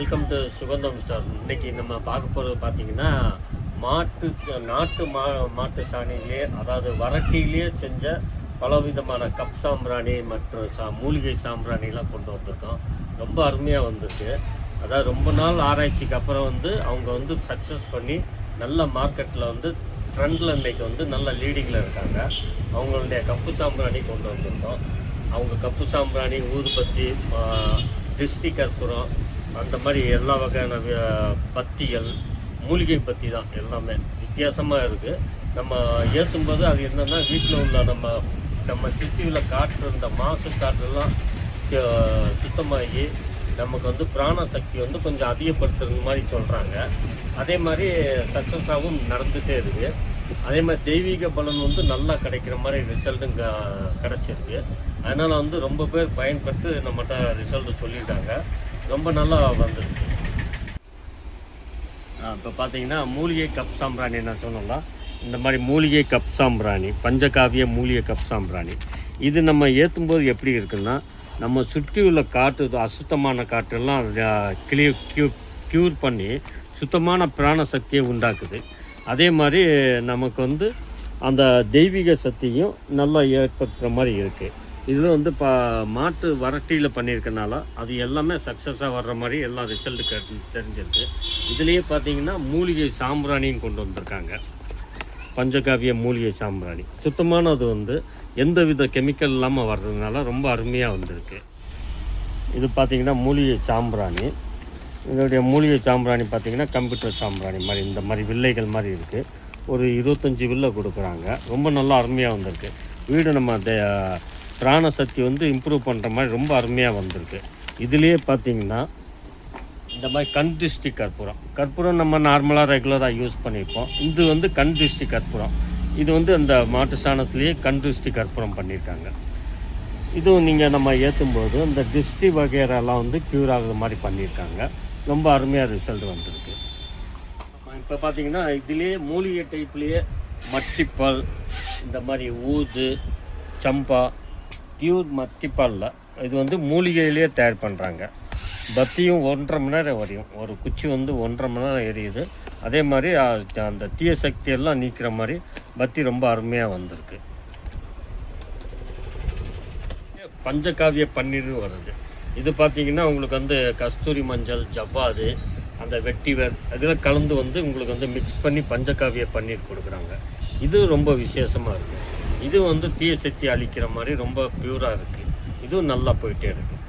Welcome to சுகந்தம் star. இன்னைக்கு நம்ம பார்க்க போகிறது பார்த்தீங்கன்னா நாட்டு மாட்டு சாணியிலே, அதாவது வரட்டியிலே செஞ்ச பலவிதமான கப் சாம்பிராணி மற்றும் மூலிகை சாம்பிராணிலாம் கொண்டு வந்திருக்கோம். ரொம்ப அருமையாக வந்திருக்கு. அதாவது ரொம்ப நாள் ஆராய்ச்சிக்கு அப்புறம் அவங்க சக்ஸஸ் பண்ணி நல்ல மார்க்கெட்டில் ட்ரெண்டில் இன்றைக்கி நல்ல லீடிங்கில் இருக்காங்க. அவங்களுடைய கப்பு சாம்பிராணி கொண்டு வந்திருக்கோம். அவங்க கப்பு சாம்பிராணி, ஊதுபத்தி, திருஷ்டி கற்பூரம், அந்த மாதிரி எல்லா வகையான பத்திகள், மூலிகை பத்தி தான் எல்லாமே வித்தியாசமாக இருக்குது. நம்ம ஏற்றும்போது அது என்னென்னா, வீட்டில் உள்ள நம்ம சுற்றியுள்ள காற்று, இந்த மாசு காற்றெல்லாம் சுத்தமாகி நமக்கு பிராண சக்தி கொஞ்சம் அதிகப்படுத்துறது மாதிரி சொல்கிறாங்க. அதே மாதிரி சக்ஸஸாகவும் நடந்துகிட்டே இருக்குது. அதே மாதிரி தெய்வீக பலன் நல்லா கிடைக்கிற மாதிரி ரிசல்ட்டும் கிடச்சிருக்கு. அதனால் ரொம்ப பேர் பயன்பட்டு நம்மகிட்ட ரிசல்ட்டு சொல்லிட்டாங்க. ரொம்ப நல்லா வந்திருக்கு. இப்போ பார்த்தீங்கன்னா மூலிகை கப் சாம்பிராணி நான் சொன்னோம்ல, இந்த மாதிரி மூலிகை கப் சாம்பிராணி, பஞ்சகாவிய மூலிகை கப் சாம்பிராணி, இது நம்ம ஏற்றும்போது எப்படி இருக்குன்னா, நம்ம சுற்றி உள்ள காற்று, அசுத்தமான காற்றெல்லாம் க்யூர் பண்ணி சுத்தமான பிராண சக்தியை உண்டாக்குது. அதே மாதிரி நமக்கு அந்த தெய்வீக சக்தியும் நல்லா ஏற்படுத்துகிற மாதிரி இருக்குது. இதில் மாட்டு வரட்டியில் பண்ணியிருக்கனால அது எல்லாமே சக்ஸஸாக வர்ற மாதிரி எல்லாம் ரிசல்ட்டு தெரிஞ்சிருக்கு. இதுலேயே பார்த்தீங்கன்னா மூலிகை சாம்பிராணியும் கொண்டு வந்திருக்காங்க. பஞ்சகாவிய மூலிகை சாம்பிராணி சுத்தமானது எந்த வித கெமிக்கல் இல்லாமல் வர்றதுனால ரொம்ப அருமையாக வந்திருக்கு. இது பார்த்திங்கன்னா மூலிகை சாம்பிராணி. இதோடைய மூலிகை சாம்பிராணி பார்த்திங்கன்னா கம்ப்யூட்டர் சாம்பிராணி மாதிரி இந்த மாதிரி வில்லைகள் மாதிரி இருக்குது. ஒரு 25 வில்லை கொடுக்குறாங்க. ரொம்ப நல்லா அருமையாக வந்திருக்கு. வீடு நம்ம பிராண சக்தி இம்ப்ரூவ் பண்ணுற மாதிரி ரொம்ப அருமையாக வந்திருக்கு. இதுலேயே பார்த்திங்கன்னா இந்த மாதிரி கண் திருஷ்டி கற்பூரம் நம்ம நார்மலாக ரெகுலராக யூஸ் பண்ணியிருப்போம். இது கண் திருஷ்டி கற்பூரம். இது அந்த மாட்டு சாணத்துலேயே கண் திருஷ்டி கற்பூரம் பண்ணியிருக்காங்க. இதுவும் நீங்கள் நம்ம ஏற்றும்போது அந்த திருஷ்டி வகையெல்லாம் க்யூர் ஆகுற மாதிரி பண்ணியிருக்காங்க. ரொம்ப அருமையாக ரிசல்ட் வந்திருக்கு. இப்போ பார்த்தீங்கன்னா இதுலேயே மூலிகை டைப்லேயே மட்டிப்பால், இந்த மாதிரி ஊது, சம்பா, பியூர் மட்டிப்பாலில் இது மூலிகையிலேயே தயார் பண்ணுறாங்க. பத்தியும் 1.5 மணி நேரம் வரையும், ஒரு குச்சி 1.5 மணி நேரம் எரியுது. அதே மாதிரி அந்த தீய சக்தியெல்லாம் நீக்கிற மாதிரி பத்தி ரொம்ப அருமையாக வந்திருக்கு. பஞ்சகாவிய பன்னீர் வருது. இது பார்த்திங்கன்னா உங்களுக்கு கஸ்தூரி மஞ்சள், ஜவ்வாது, அந்த வெட்டிவேர் இதெல்லாம் கலந்து உங்களுக்கு மிக்ஸ் பண்ணி பஞ்சகாவிய பன்னீர் கொடுக்குறாங்க. இது ரொம்ப விசேஷமாக இருக்குது. இது தீய சக்தி அழிக்கிற மாதிரி ரொம்ப பியூராக இருக்குது. இதுவும் நல்லா போயிட்டே இருக்குது.